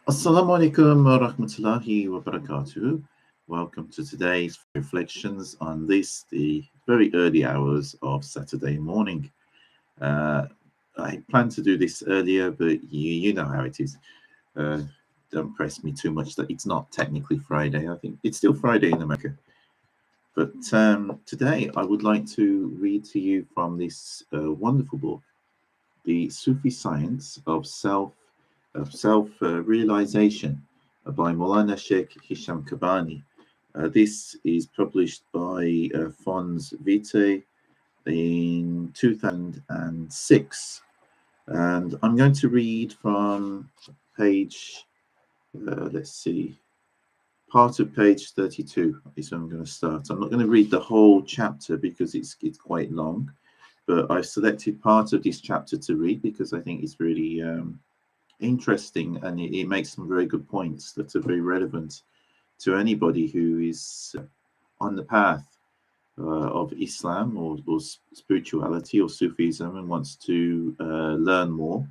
Assalamu alaikum wa rahmatullahi wa barakatuh. Welcome to today's reflections on the very early hours of Saturday morning. Uh, I planned to do this earlier, but you know how it is. Uh, don't press me too much that it's not technically Friday. I think it's still Friday in America. But today I would like to read to you from this wonderful book, The Sufi Science of Self-Realization by Mawlana Shaykh Hisham Kabbani. This is published by Fons Vitae in 2006. And I'm going to read from page, let's see, part of page 32 is where I'm going to start. I'm not going to read the whole chapter because it's quite long, but I've selected part of this chapter to read because I think it's really interesting, and it makes some very good points that are very relevant to anybody who is on the path of Islam or spirituality or Sufism and wants to learn more.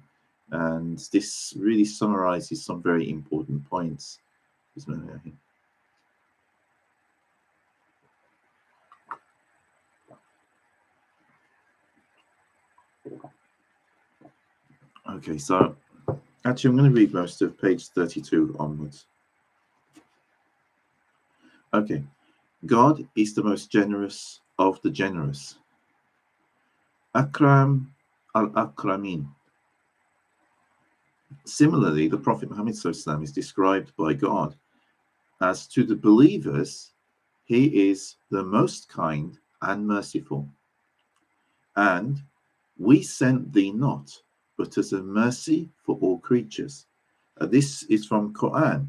And this really summarizes some very important points. Okay, so actually I'm going to read most of page 32 onwards. Okay. God is the most generous of the generous. Akram al-Akramin. Similarly, the Prophet Muhammad is described by God as, to the believers, he is the most kind and merciful. And we sent thee not, but as a mercy for all creatures. This is from Quran,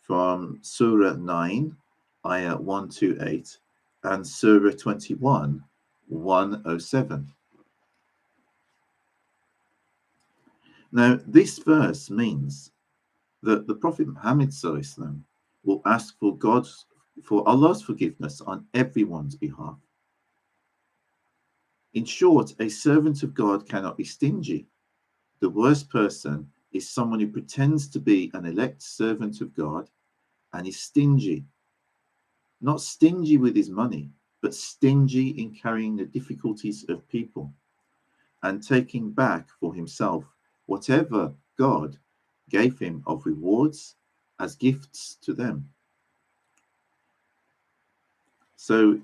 from Surah 9, Ayah 128, and Surah 21, 107. Now, this verse means that the Prophet Muhammad will ask for Allah's forgiveness on everyone's behalf. In short, a servant of God cannot be stingy. The worst person is someone who pretends to be an elect servant of God and is stingy. Not stingy with his money, but stingy in carrying the difficulties of people and taking back for himself whatever God gave him of rewards as gifts to them. So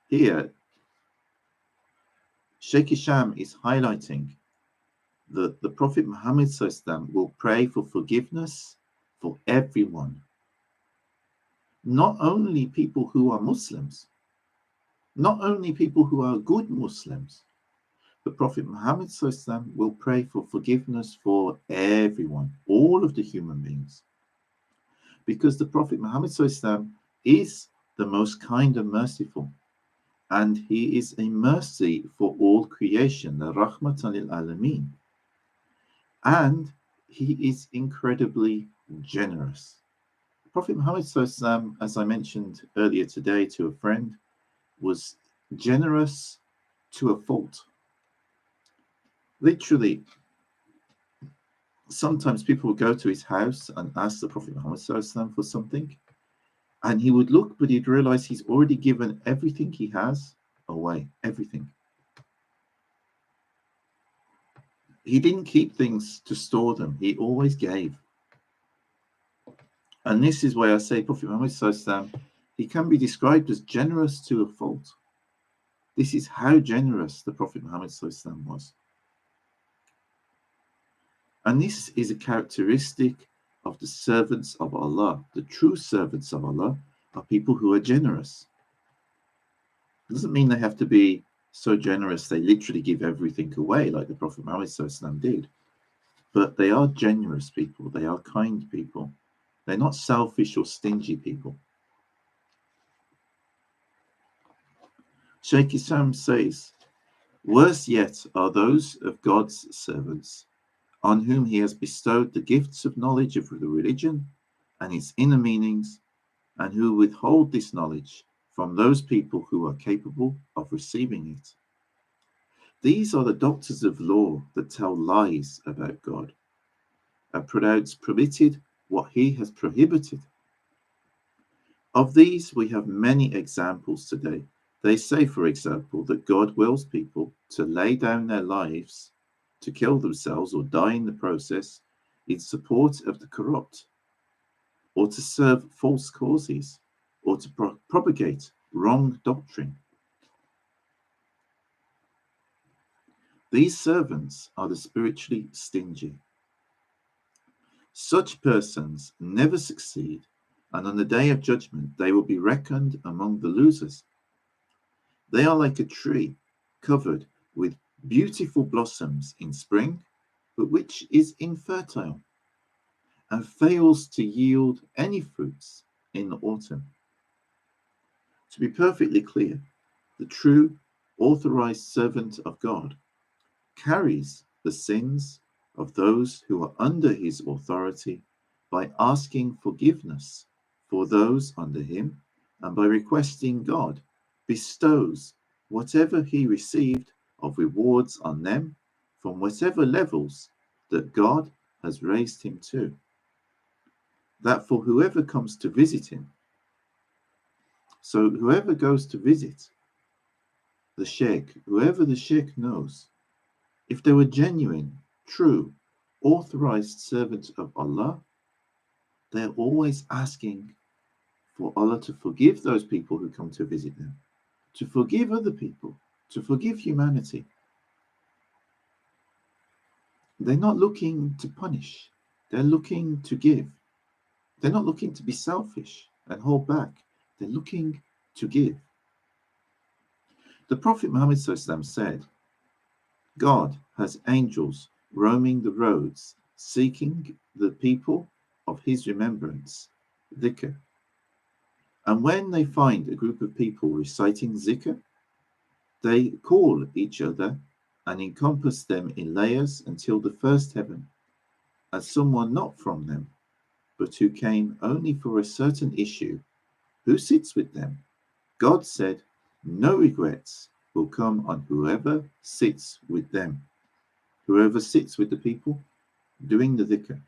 here, Shaykh Hisham is highlighting that the Prophet Muhammad will pray for forgiveness for everyone, not only people who are Muslims, not only people who are good Muslims. The Prophet Muhammad will pray for forgiveness for everyone, all of the human beings. Because the Prophet Muhammad is the most kind and merciful. And he is a mercy for all creation, the Rahmatan lil Alameen. And he is incredibly generous. Prophet Muhammad, as I mentioned earlier today to a friend, was generous to a fault. Literally, sometimes people would go to his house and ask the Prophet Muhammad for something, and he would look, but he'd realize he's already given everything he has away, everything. He didn't keep things to store them, he always gave. And this is why I say Prophet Muhammad, he can be described as generous to a fault. This is how generous the Prophet Muhammad was. And this is a characteristic of the servants of Allah. The true servants of Allah are people who are generous. It doesn't mean they have to be so generous they literally give everything away like the Prophet Muhammad did. But they are generous people. They are kind people. They're not selfish or stingy people. Shaykh Hisham says, worse yet are those of God's servants on whom he has bestowed the gifts of knowledge of the religion and its inner meanings, and who withhold this knowledge from those people who are capable of receiving it. These are the doctors of law that tell lies about God, and pronounce permitted what he has prohibited. Of these, we have many examples today. They say, for example, that God wills people to lay down their lives, to kill themselves or die in the process in support of the corrupt, or to serve false causes, or to propagate wrong doctrine. These servants are the spiritually stingy. Such persons never succeed, and on the day of judgment they will be reckoned among the losers. They are like a tree covered with beautiful blossoms in spring, but which is infertile and fails to yield any fruits in the autumn. To be perfectly clear, the true authorized servant of God carries the sins of those who are under his authority by asking forgiveness for those under him, and by requesting God bestows whatever he received of rewards on them from whatever levels that God has raised him to. That for whoever comes to visit him, so whoever goes to visit the Sheikh, whoever the Sheikh knows, if they were genuine, true, authorized servants of Allah, they're always asking for Allah to forgive those people who come to visit them, to forgive other people, to forgive humanity. They're not looking to punish, they're looking to give. They're not looking to be selfish and hold back, they're looking to give. The Prophet Muhammad said, God has angels roaming the roads, seeking the people of his remembrance, dhikr. And when they find a group of people reciting zikr, they call each other and encompass them in layers until the first heaven, as someone not from them, but who came only for a certain issue, who sits with them. God said, no regrets will come on whoever sits with them, whoever sits with the people doing the dhikr.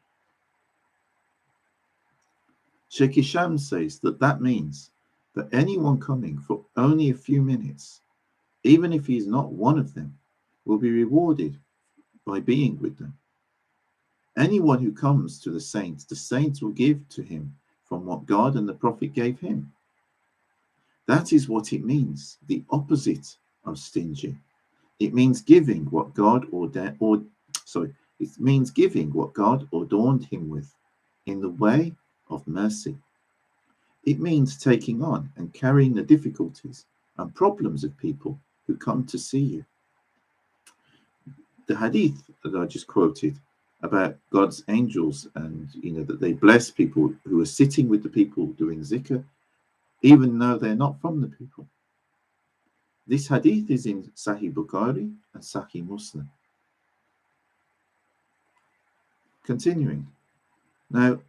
Shaykh Hisham says that means that anyone coming for only a few minutes, even if he is not one of them, will be rewarded by being with them. Anyone who comes to the saints will give to him from what God and the Prophet gave him. That is what it means, the opposite of stingy. It means giving what God adorned him with in the way of mercy. It means taking on and carrying the difficulties and problems of people who come to see you. The hadith that I just quoted about God's angels and that they bless people who are sitting with the people doing zikr, even though they're not from the people. This hadith is in Sahih Bukhari and Sahih Muslim. Continuing. Now,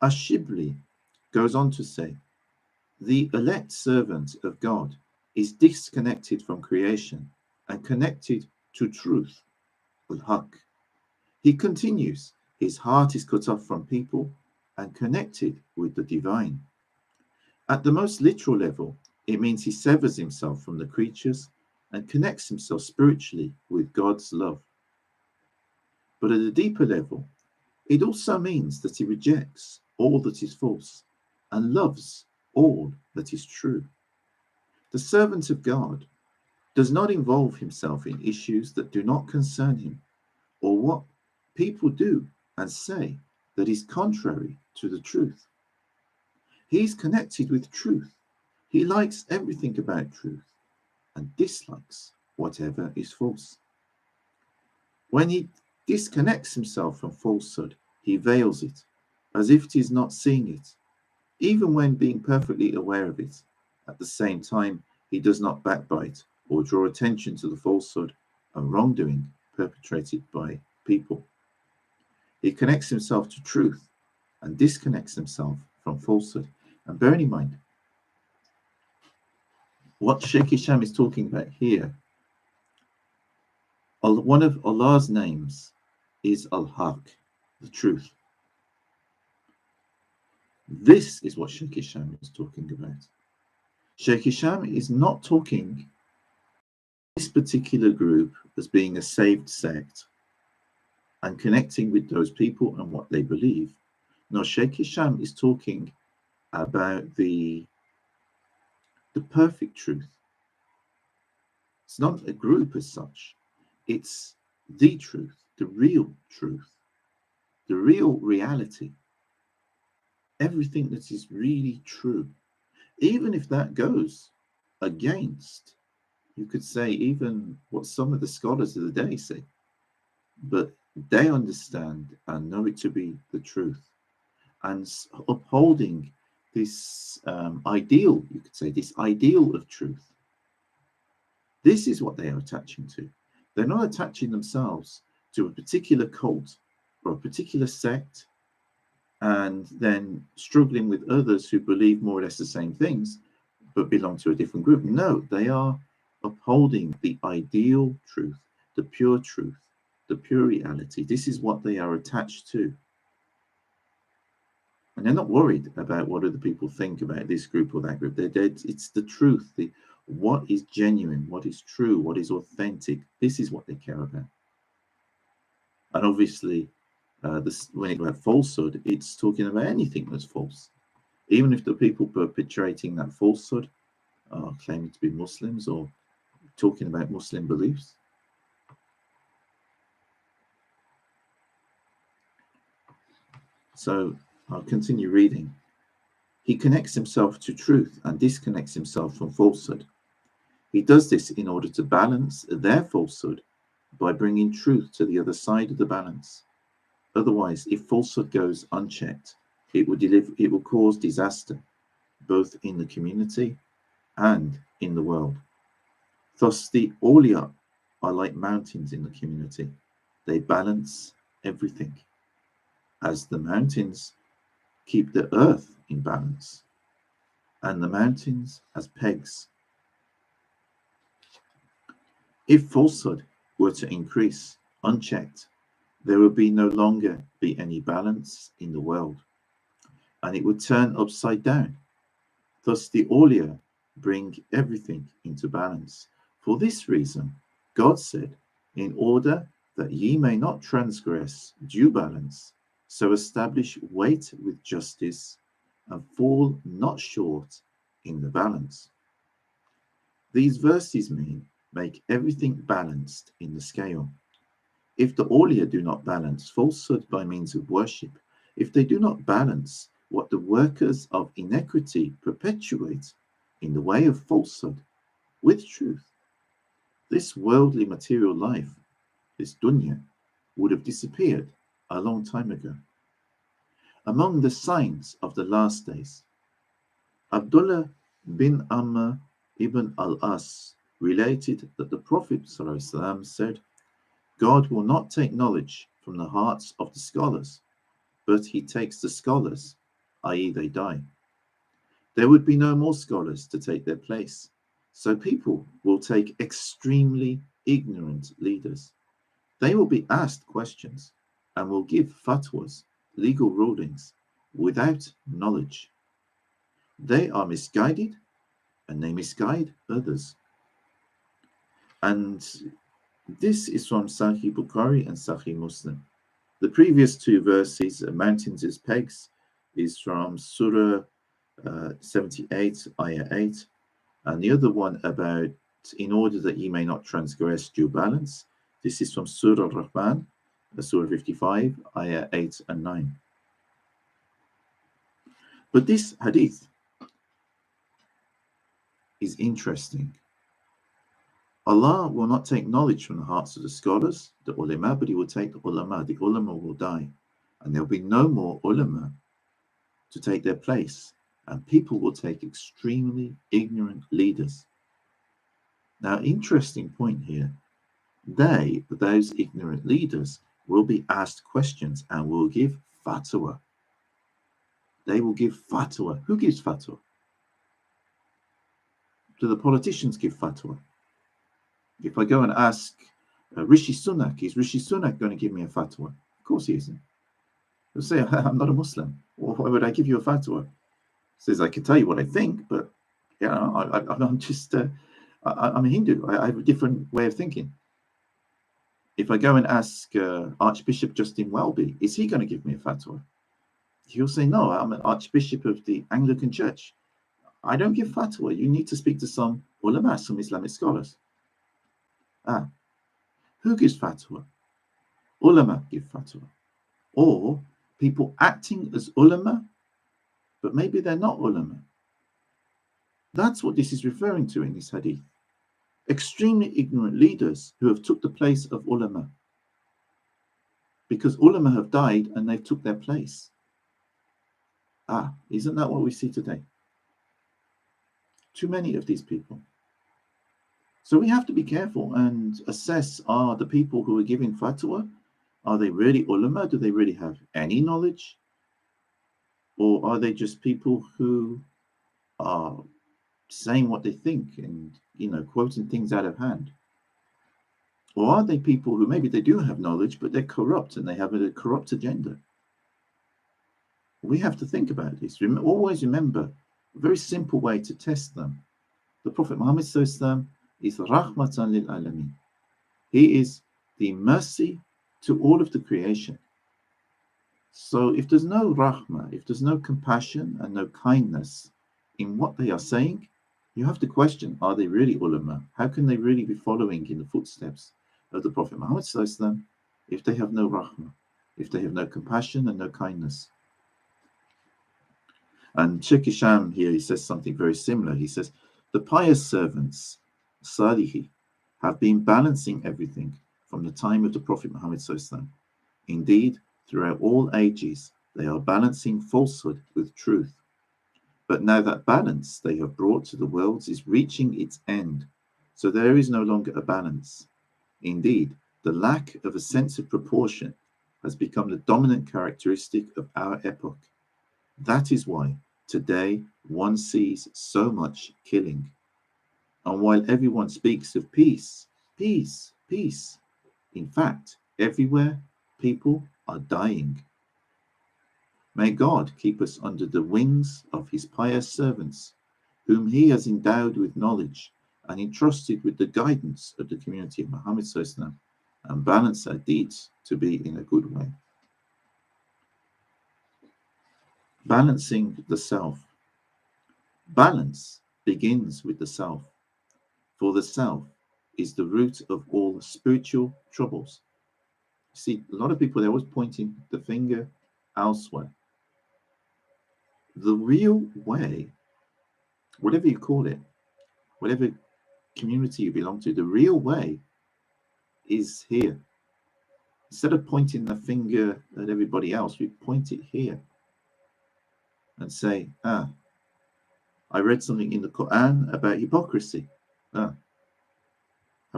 Ash-Shibli goes on to say, the elect servant of God is disconnected from creation and connected to truth, al-haq. He continues, his heart is cut off from people and connected with the divine. At the most literal level, it means he severs himself from the creatures and connects himself spiritually with God's love. But at a deeper level, it also means that he rejects all that is false and loves all that is true. The servant of God does not involve himself in issues that do not concern him, or what people do and say that is contrary to the truth. He is connected with truth. He likes everything about truth and dislikes whatever is false. When he disconnects himself from falsehood, he veils it, as if he is not seeing it, even when being perfectly aware of it. At the same time, he does not backbite or draw attention to the falsehood and wrongdoing perpetrated by people. He connects himself to truth and disconnects himself from falsehood. And bearing in mind, what Shaykh Hisham is talking about here, one of Allah's names is Al-Haq, the truth. This is what Shaykh Hisham is talking about. Shaykh Hisham is not talking this particular group as being a saved sect and connecting with those people and what they believe. No, Shaykh Hisham is talking about the perfect truth. It's not a group as such. It's the truth, the real truth, the real reality. Everything that is really true. Even if that goes against, you could say, even what some of the scholars of the day say, but they understand and know it to be the truth, and upholding this ideal, you could say, this ideal of truth. This is what they are attaching to. They're not attaching themselves to a particular cult or a particular sect and then struggling with others who believe more or less the same things but belong to a different group. No, they are upholding the ideal truth, the pure truth, the pure reality. This is what they are attached to. And they're not worried about what other people think about this group or that group. It's the truth, what is genuine, what is true, what is authentic. This is what they care about. And obviously, when it's about falsehood, it's talking about anything that's false. Even if the people perpetrating that falsehood are claiming to be Muslims or talking about Muslim beliefs. So I'll continue reading. He connects himself to truth and disconnects himself from falsehood. He does this in order to balance their falsehood by bringing truth to the other side of the balance. Otherwise, if falsehood goes unchecked, it will cause disaster, both in the community and in the world. Thus, the awliya are like mountains in the community. They balance everything, as the mountains keep the earth in balance, and the mountains as pegs. If falsehood were to increase unchecked, there would no longer be any balance in the world, and it would turn upside down. Thus, the awliya bring everything into balance. For this reason, God said, in order that ye may not transgress due balance, so establish weight with justice, and fall not short in the balance. These verses mean make everything balanced in the scale. If the awliya do not balance falsehood by means of worship, if they do not balance what the workers of inequity perpetuate in the way of falsehood with truth, this worldly material life, this dunya, would have disappeared a long time ago. Among the signs of the last days, Abdullah bin Amr ibn al-As related that the Prophet ﷺ said, God will not take knowledge from the hearts of the scholars, but he takes the scholars, i.e. they die. There would be no more scholars to take their place, so people will take extremely ignorant leaders. They will be asked questions and will give fatwas, legal rulings, without knowledge. They are misguided and they misguide others. And this is from Sahih Bukhari and Sahih Muslim. The previous two verses, mountains as pegs, is from Surah 78, Ayah 8. And the other one about in order that ye may not transgress due balance, this is from Surah Rahman, Surah 55, Ayah 8 and 9. But this hadith is interesting. Allah will not take knowledge from the hearts of the scholars, the ulama, but he will take the ulama. The ulama will die, and there will be no more ulama to take their place, and people will take extremely ignorant leaders. Now, interesting point here. Those ignorant leaders, will be asked questions and will give fatwa. They will give fatwa. Who gives fatwa? Do the politicians give fatwa? If I go and ask Rishi Sunak, is Rishi Sunak going to give me a fatwa? Of course he isn't. He'll say, I'm not a Muslim. Well, why would I give you a fatwa? He says, I can tell you what I think, but I'm just, I'm a Hindu. I have a different way of thinking. If I go and ask Archbishop Justin Welby, is he going to give me a fatwa? He'll say, no, I'm an Archbishop of the Anglican Church. I don't give fatwa. You need to speak to some ulama, some Islamic scholars. Who gives fatwa? Ulama give fatwa. Or people acting as ulama, but maybe they're not ulama. That's what this is referring to in this hadith. Extremely ignorant leaders who have took the place of ulama. Because ulama have died and they've took their place. Isn't that what we see today? Too many of these people. So we have to be careful and assess, are the people who are giving fatwa, are they really ulama? Do they really have any knowledge? Or are they just people who are saying what they think and, quoting things out of hand? Or are they people who maybe they do have knowledge, but they're corrupt and they have a corrupt agenda? We have to think about this. Always remember a very simple way to test them. The Prophet Muhammad SAW is rahmatan lil alamin. He is the mercy to all of the creation. So if there's no rahmah, if there's no compassion and no kindness in what they are saying, you have to question, are they really ulama? How can they really be following in the footsteps of the Prophet Muhammad SAW if they have no rahmah, if they have no compassion and no kindness? And Shaykh Hisham here, he says something very similar. He says, the pious servants, Salihi, have been balancing everything from the time of the Prophet Muhammad SAW. Indeed, throughout all ages, they are balancing falsehood with truth. But now that balance they have brought to the world is reaching its end, so there is no longer a balance. Indeed, the lack of a sense of proportion has become the dominant characteristic of our epoch. That is why today one sees so much killing. And while everyone speaks of peace, peace, peace, in fact, everywhere people are dying. May God keep us under the wings of his pious servants, whom he has endowed with knowledge and entrusted with the guidance of the community of Muhammad SAW, and balance our deeds to be in a good way. Balancing the self. Balance begins with the self, for the self is the root of all spiritual troubles. See, a lot of people, they're always pointing the finger elsewhere. The real way, whatever you call it, whatever community you belong to, the real way is here. Instead of pointing the finger at everybody else, we point it here and say, I read something in the Quran about hypocrisy. Have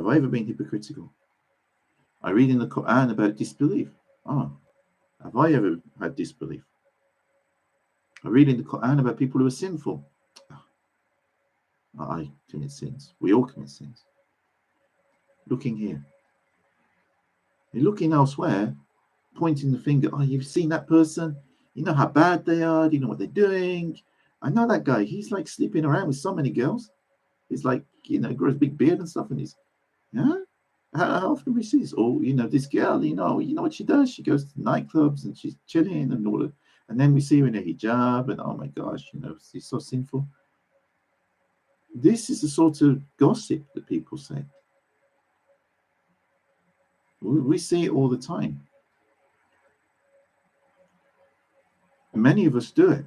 I ever been hypocritical? I read in the Quran about disbelief. Have I ever had disbelief? I read in the Quran about people who are sinful. I commit sins. We all commit sins. Looking here. You're looking elsewhere, pointing the finger. You've seen that person? You know how bad they are? Do you know what they're doing? I know that guy. He's like sleeping around with so many girls. He's like, grows a big beard and stuff. And he's, how often we see this? Or, this girl, you know what she does? She goes to nightclubs and she's chilling and all that. And then we see her in a hijab and, oh my gosh, she's so sinful. This is the sort of gossip that people say. We see it all the time. Many of us do it.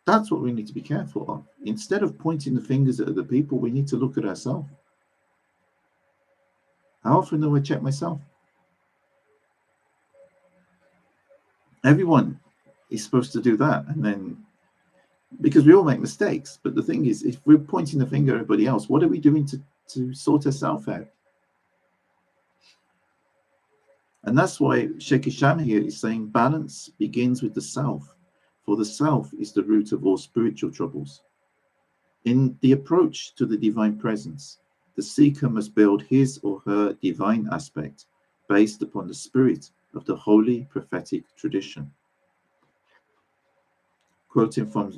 That's what we need to be careful of. Instead of pointing the fingers at other people, we need to look at ourselves. How often do I check myself? Everyone is supposed to do that. And then, because we all make mistakes. But the thing is, if we're pointing the finger at everybody else, what are we doing to sort ourselves out? And that's why Shaykh Hisham here is saying balance begins with the self, for the self is the root of all spiritual troubles. In the approach to the divine presence, the seeker must build his or her divine aspect based upon the spirit of the holy prophetic tradition. Quoting from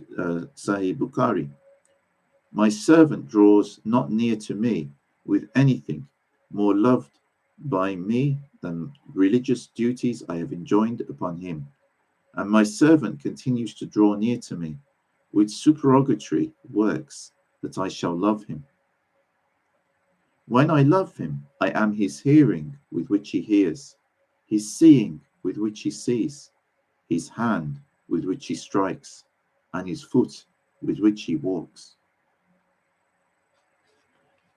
Sahih Bukhari, "My servant draws not near to me with anything more loved by me than religious duties I have enjoined upon him, and my servant continues to draw near to me with supererogatory works that I shall love him. When I love him, I am his hearing with which he hears, his seeing with which he sees, his hand with which he strikes, and his foot with which he walks."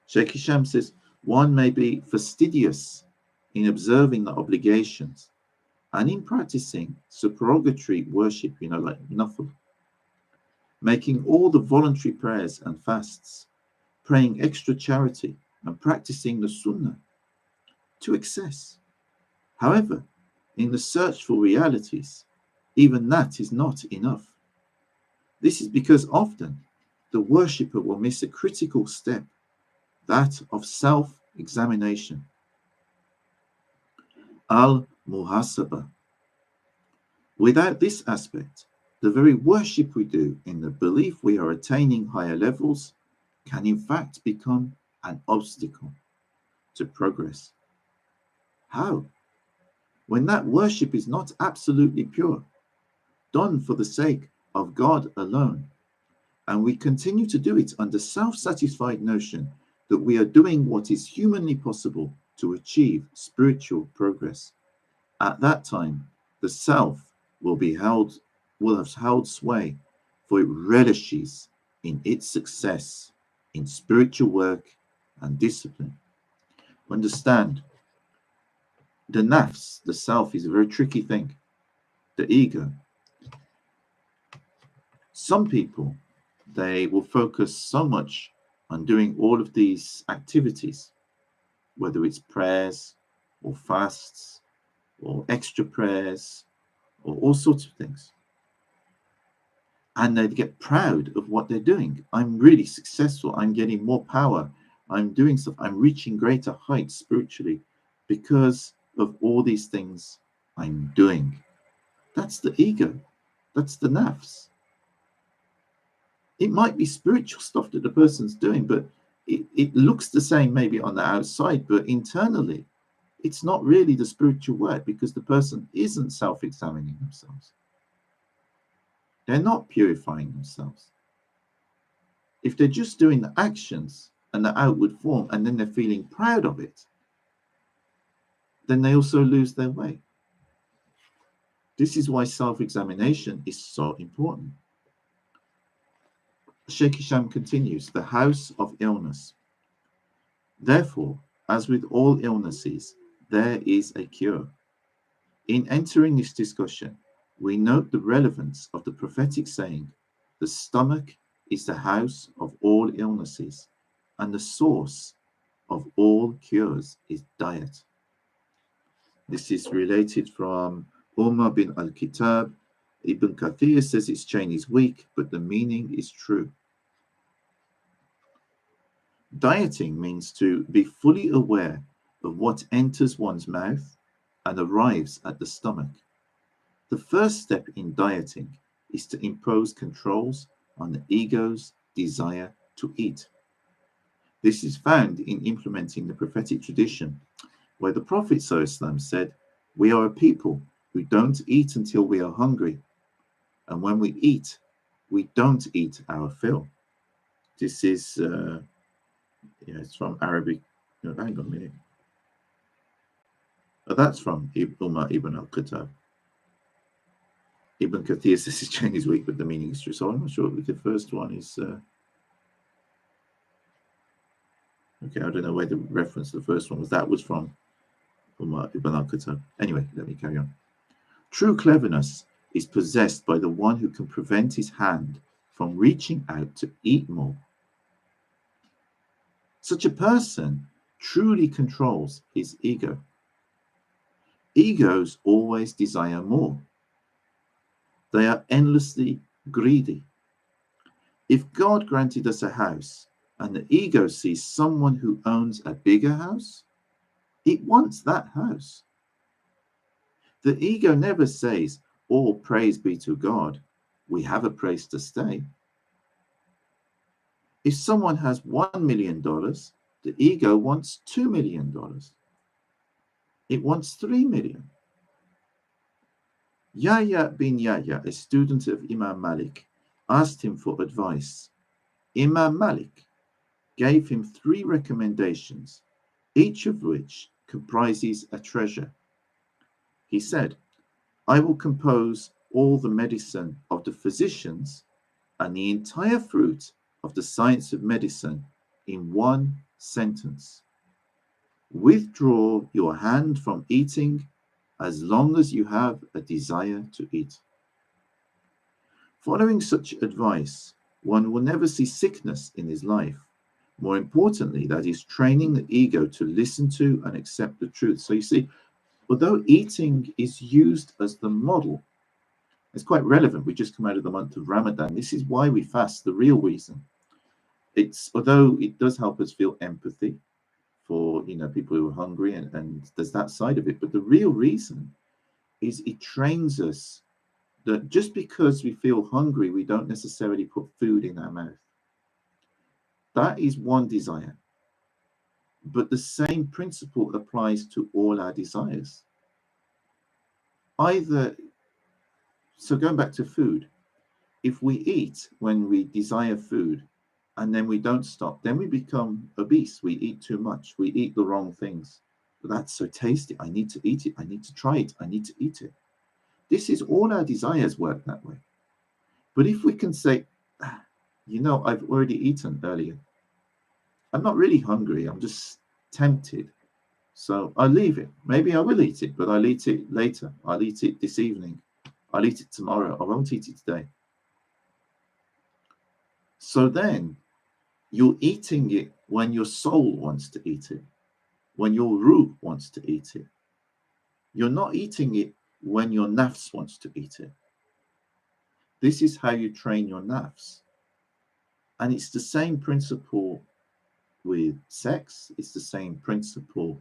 Shaykh Hisham says, one may be fastidious in observing the obligations and in practicing supererogatory worship, like nafl, making all the voluntary prayers and fasts, praying extra charity, and practicing the sunnah to excess. However, in the search for realities, even that is not enough. This is because often the worshipper will miss a critical step, that of self-examination, al-muhasabah. Without this aspect, the very worship we do in the belief we are attaining higher levels can in fact become an obstacle to progress. How? When that worship is not absolutely pure, done for the sake of God alone, and we continue to do it under self-satisfied notion that we are doing what is humanly possible to achieve spiritual progress. At that time, the self will have held sway, for it relishes in its success in spiritual work and discipline. Understand, the nafs, the self, is a very tricky thing. The ego. Some people, they will focus so much on doing all of these activities, whether it's prayers or fasts or extra prayers or all sorts of things. And they get proud of what they're doing. I'm really successful. I'm getting more power. I'm doing stuff. I'm reaching greater heights spiritually because of all these things I'm doing. That's the ego. That's the nafs. It might be spiritual stuff that the person's doing, but it looks the same maybe on the outside, but internally, it's not really the spiritual work because the person isn't self-examining themselves. They're not purifying themselves. If they're just doing the actions and the outward form and then they're feeling proud of it, then they also lose their way. This is why self-examination is so important. Shaykh Hisham continues, the house of illness. Therefore, as with all illnesses, there is a cure. In entering this discussion, we note the relevance of the prophetic saying, the stomach is the house of all illnesses, and the source of all cures is diet. This is related from Umar bin al-Kitab. Ibn Kathir says its chain is weak, but the meaning is true. Dieting means to be fully aware of what enters one's mouth and arrives at the stomach. The first step in dieting is to impose controls on the ego's desire to eat. This is found in implementing the prophetic tradition, where the Prophet ﷺ said, "We are a people who don't eat until we are hungry, and when we eat, we don't eat our fill." This is, it's from Arabic. No, hang on a minute. That's from Umar ibn al-Khattab. Ibn Kathir says his chain is weak, but the meaning is true. So I'm not sure if the first one is. Okay, I don't know where the reference to the first one was. That was from Umar ibn al-Khattab. Anyway, let me carry on. True cleverness is possessed by the one who can prevent his hand from reaching out to eat more. Such a person truly controls his ego. Egos always desire more. They are endlessly greedy. If God granted us a house and the ego sees someone who owns a bigger house, it wants that house. The ego never says, all praise be to God, we have a place to stay. If someone has $1 million, the ego wants $2 million. It wants 3 million. Yahya bin Yahya, a student of Imam Malik, asked him for advice. Imam Malik gave him 3 recommendations, each of which comprises a treasure. He said, I will compose all the medicine of the physicians and the entire fruit of the science of medicine in one sentence. Withdraw your hand from eating as long as you have a desire to eat. Following such advice, one will never see sickness in his life. More importantly, that is training the ego to listen to and accept the truth. So you see, although eating is used as the model, it's quite relevant. We just come out of the month of Ramadan. This is why we fast, the real reason. It's although it does help us feel empathy for people who are hungry, and there's that side of it, but the real reason is it trains us that just because we feel hungry, we don't necessarily put food in our mouth. That is one desire. But the same principle applies to all our desires. So going back to food, if we eat when we desire food and then we don't stop, then we become obese. We eat too much. We eat the wrong things. But that's so tasty. I need to eat it. I need to try it. I need to eat it. This is all our desires work that way. But if we can say, I've already eaten earlier. I'm not really hungry. I'm just tempted. So I'll leave it. Maybe I will eat it, but I'll eat it later. I'll eat it this evening. I'll eat it tomorrow. I won't eat it today. So then you're eating it when your soul wants to eat it, when your ruh wants to eat it. You're not eating it when your nafs wants to eat it. This is how you train your nafs. And it's the same principle with sex. It's the same principle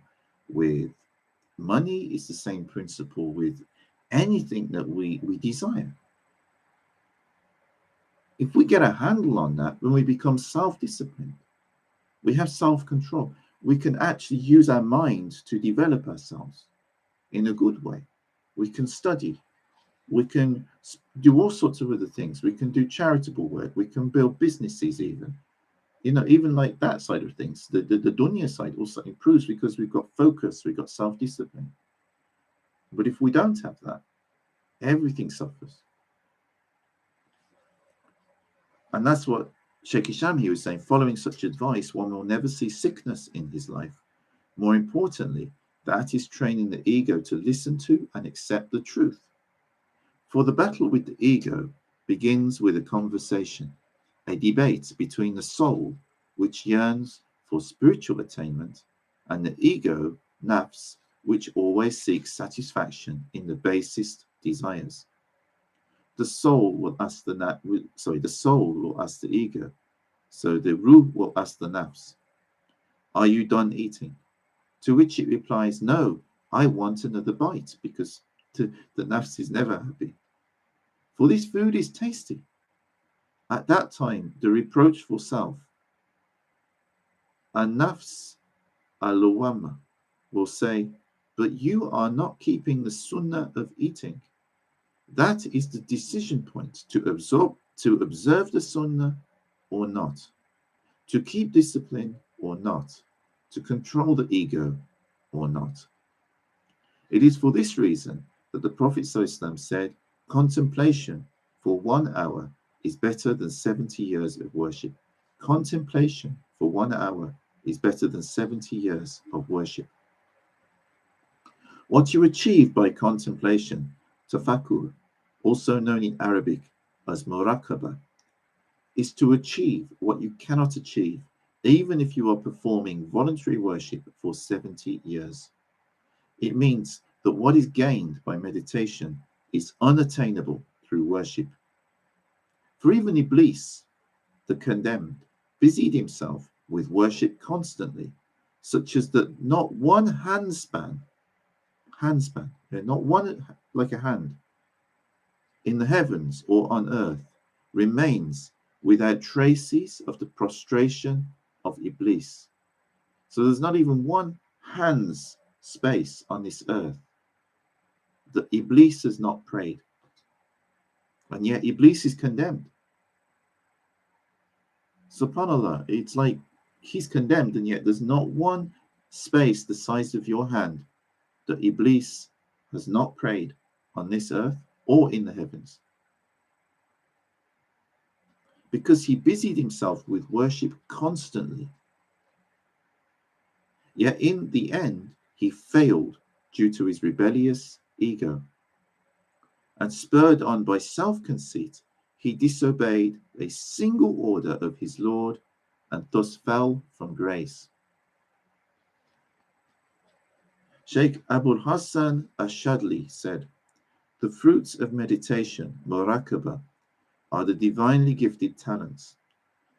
with money. It's the same principle with anything that we desire. If we get a handle on that, when we become self-disciplined, we have self-control, we can actually use our mind to develop ourselves in a good way. We can study. We can do all sorts of other things. We can do charitable work. We can build businesses even. Even like that side of things. The dunya side also improves because we've got focus, we've got self-discipline. But if we don't have that, everything suffers. And that's what Shaykh Hisham here was saying. Following such advice, one will never see sickness in his life. More importantly, that is training the ego to listen to and accept the truth. For the battle with the ego begins with a conversation, a debate between the soul, which yearns for spiritual attainment, and the ego, nafs, which always seeks satisfaction in the basest desires. The soul will ask the soul will ask the ego. So the ruh will ask the nafs, are you done eating? To which it replies, no, I want another bite, because the nafs is never happy. For this food is tasty. At that time, the reproachful self, and nafs al-lawwama, will say, but you are not keeping the sunnah of eating. That is the decision point to observe the sunnah or not, to keep discipline or not, to control the ego or not. It is for this reason that the Prophet ﷺ said, contemplation for 1 hour is better than 70 years of worship. Contemplation for 1 hour is better than 70 years of worship. What you achieve by contemplation, tafakkur, also known in Arabic as muraqabah, is to achieve what you cannot achieve even if you are performing voluntary worship for 70 years. It means that what is gained by meditation is unattainable through worship. For even Iblis, the condemned, busied himself with worship constantly, such as that not one handspan, not one like a hand, in the heavens or on earth, remains without traces of the prostration of Iblis. So there's not even one hand's space on this earth that Iblis has not prayed. And yet Iblis is condemned. SubhanAllah, it's like he's condemned, and yet there's not one space the size of your hand that Iblis has not prayed on this earth or in the heavens. Because he busied himself with worship constantly. Yet in the end, he failed due to his rebellious ego. And spurred on by self-conceit, he disobeyed a single order of his Lord and thus fell from grace. Sheikh Abul Hassan Ashadli said, "The fruits of meditation, muraqabah, are the divinely gifted talents.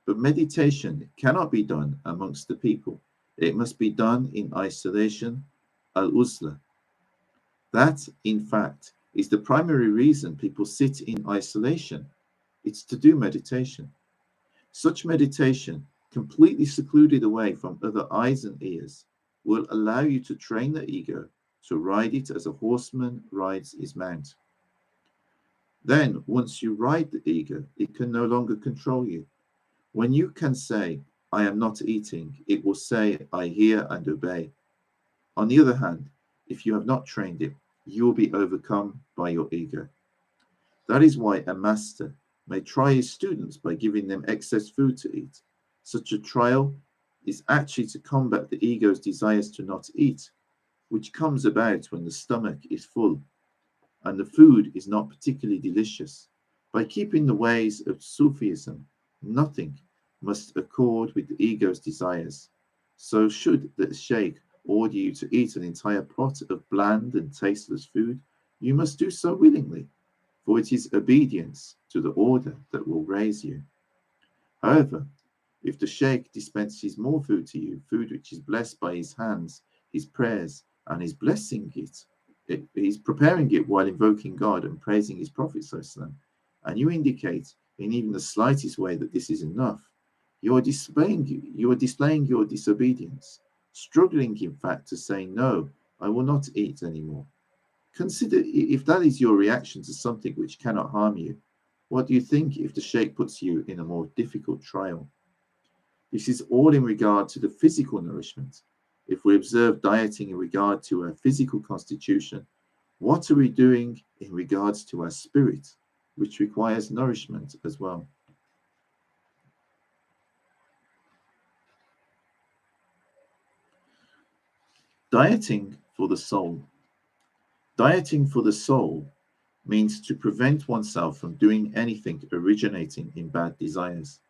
But meditation cannot be done amongst the people. It must be done in isolation, al-uzla. That, in fact, is the primary reason people sit in isolation. It's to do meditation. Such meditation, completely secluded away from other eyes and ears, will allow you to train the ego to ride it as a horseman rides his mount. Then, once you ride the ego, it can no longer control you. When you can say, 'I am not eating,' it will say, 'I hear and obey.' On the other hand, if you have not trained it, you will be overcome by your ego. That is why a master may try his students by giving them excess food to eat. Such a trial is actually to combat the ego's desires to not eat, which comes about when the stomach is full and the food is not particularly delicious. By keeping the ways of Sufism, nothing must accord with the ego's desires. So should the Sheikh order you to eat an entire pot of bland and tasteless food, you must do so willingly, for it is obedience to the order that will raise you. However, if the Sheikh dispenses more food to you, food which is blessed by his hands, his prayers, and his blessing he's preparing it while invoking God and praising his Prophet ﷺ, and you indicate in even the slightest way that this is enough, you are displaying your disobedience, struggling in fact to say, 'No, I will not eat anymore.' Consider if that is your reaction to something which cannot harm you, what do you think if the Sheikh puts you in a more difficult trial? This is all in regard to the physical nourishment. If we observe dieting in regard to our physical constitution, what are we doing in regards to our spirit, which requires nourishment as well? Dieting for the soul. Dieting for the soul means to prevent oneself from doing anything originating in bad desires.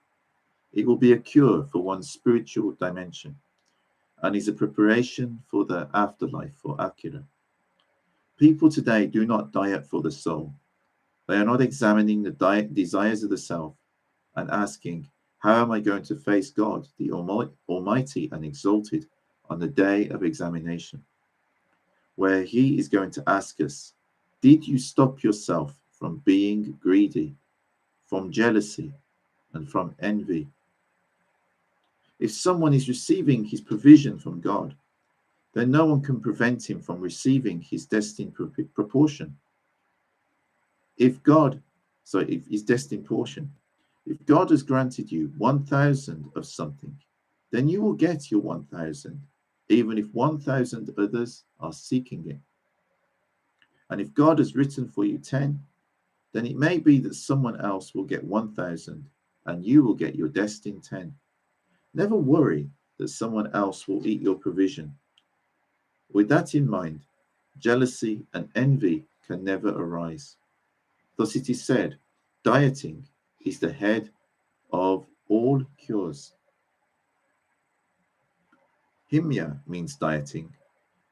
It will be a cure for one's spiritual dimension and is a preparation for the afterlife, for Akhirah. People today do not diet for the soul. They are not examining the desires of the self and asking, 'How am I going to face God, the Almighty and Exalted, on the day of examination?' Where He is going to ask us, 'Did you stop yourself from being greedy, from jealousy, and from envy?' If someone is receiving his provision from God, then no one can prevent him from receiving his destined proportion. If his destined portion, if God has granted you 1,000 of something, then you will get your 1,000, even if 1,000 others are seeking it. And if God has written for you 10, then it may be that someone else will get 1,000 and you will get your destined 10. Never worry that someone else will eat your provision. With that in mind, jealousy and envy can never arise. Thus it is said, dieting is the head of all cures. Himya means dieting,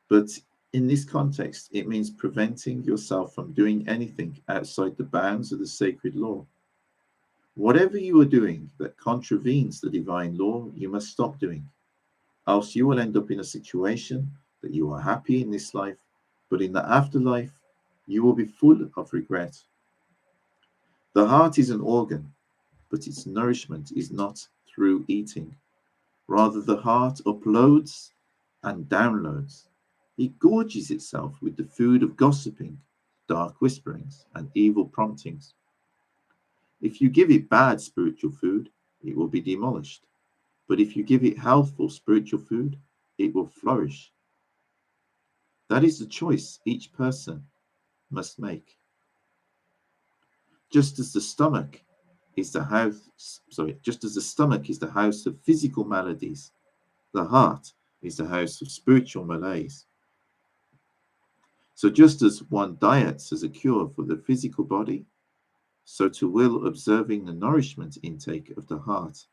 but in this context, it means preventing yourself from doing anything outside the bounds of the sacred law. Whatever you are doing that contravenes the divine law, you must stop doing, else you will end up in a situation that you are happy in this life, but in the afterlife, you will be full of regret. The heart is an organ, but its nourishment is not through eating. Rather, the heart uploads and downloads. It gorges itself with the food of gossiping, dark whisperings, and evil promptings. If you give it bad spiritual food, it will be demolished. But if you give it healthful spiritual food, it will flourish. That is the choice each person must make. Just as the stomach is the house of physical maladies, the heart is the house of spiritual malaise. So just as one diets as a cure for the physical body, so to will observing the nourishment intake of the heart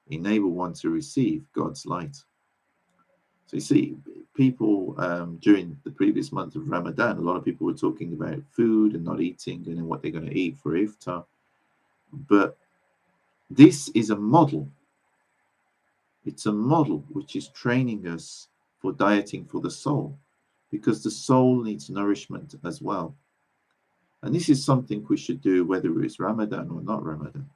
enable one to receive God's light. So you see, people during the previous month of Ramadan, a lot of people were talking about food and not eating and what they're going to eat for iftar. But this is a model. It's a model which is training us for dieting for the soul, because the soul needs nourishment as well. And this is something we should do whether it's Ramadan or not Ramadan.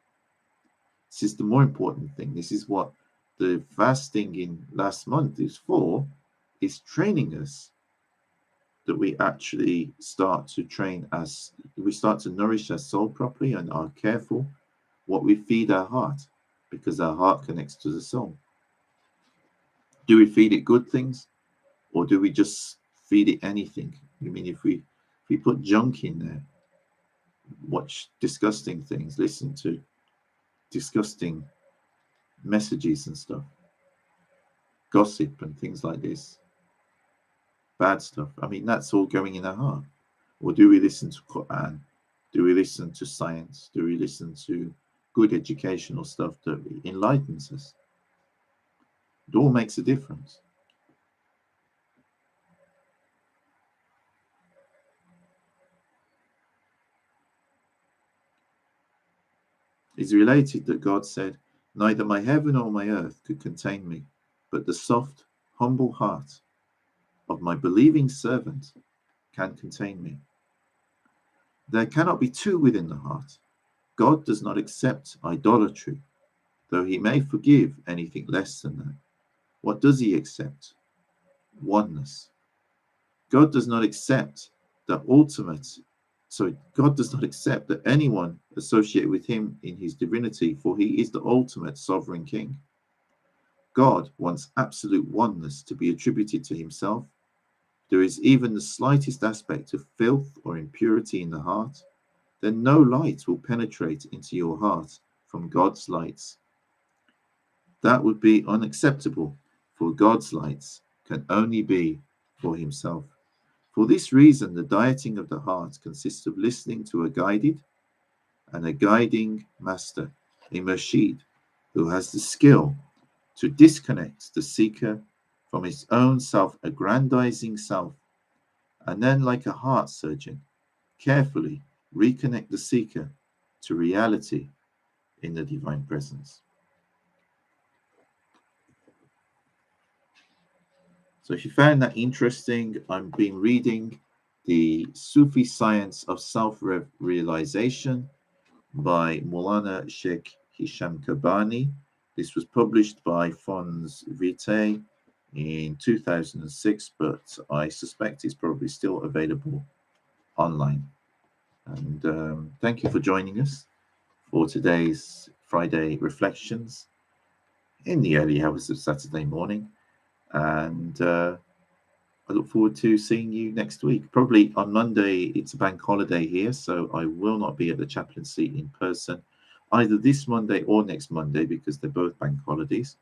This is the more important thing. This is what the fasting in last month is for, is training us that we actually start to nourish our soul properly and are careful what we feed our heart, because our heart connects to the soul. Do we feed it good things, or do we just feed it anything? I mean, if we put junk in there, watch disgusting things, listen to disgusting messages and stuff, gossip and things like this, bad stuff, I mean, that's all going in our heart. Or do we listen to Quran? Do we listen to science? Do we listen to good educational stuff that enlightens us? It all makes a difference. It's related that God said, "Neither my heaven or my earth could contain me, but the soft, humble heart of my believing servant can contain me." There cannot be two within the heart. God does not accept idolatry, though he may forgive anything less than that. What does he accept? Oneness. God does not accept God does not accept that anyone associated with him in his divinity, for he is the ultimate sovereign king. God wants absolute oneness to be attributed to himself. There is even the slightest aspect of filth or impurity in the heart, then no light will penetrate into your heart from God's lights. That would be unacceptable, for God's lights can only be for himself. For this reason, the dieting of the heart consists of listening to a guiding master, a murshid, who has the skill to disconnect the seeker from his own self-aggrandizing self, and then, like a heart surgeon, carefully reconnect the seeker to reality in the divine presence. So if you found that interesting, I've been reading the Sufi Science of Self-Realization by Mawlana Shaykh Hisham Kabbani. This was published by Fons Vitae in 2006, but I suspect it's probably still available online. And thank you for joining us for today's Friday reflections in the early hours of Saturday morning. And I look forward to seeing you next week. Probably on Monday, it's a bank holiday here, so I will not be at the chaplaincy in person either this Monday or next Monday, because they're both bank holidays.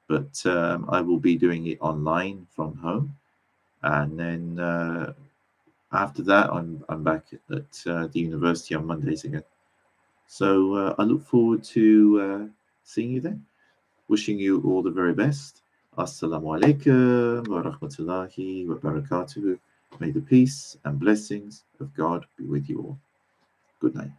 But I will be doing it online from home. And then after that, I'm back at the university on Mondays again. So I look forward to seeing you then. Wishing you all the very best. Assalamu alaikum wa rahmatullahi wa barakatuhu. May the peace and blessings of God be with you all. Good night.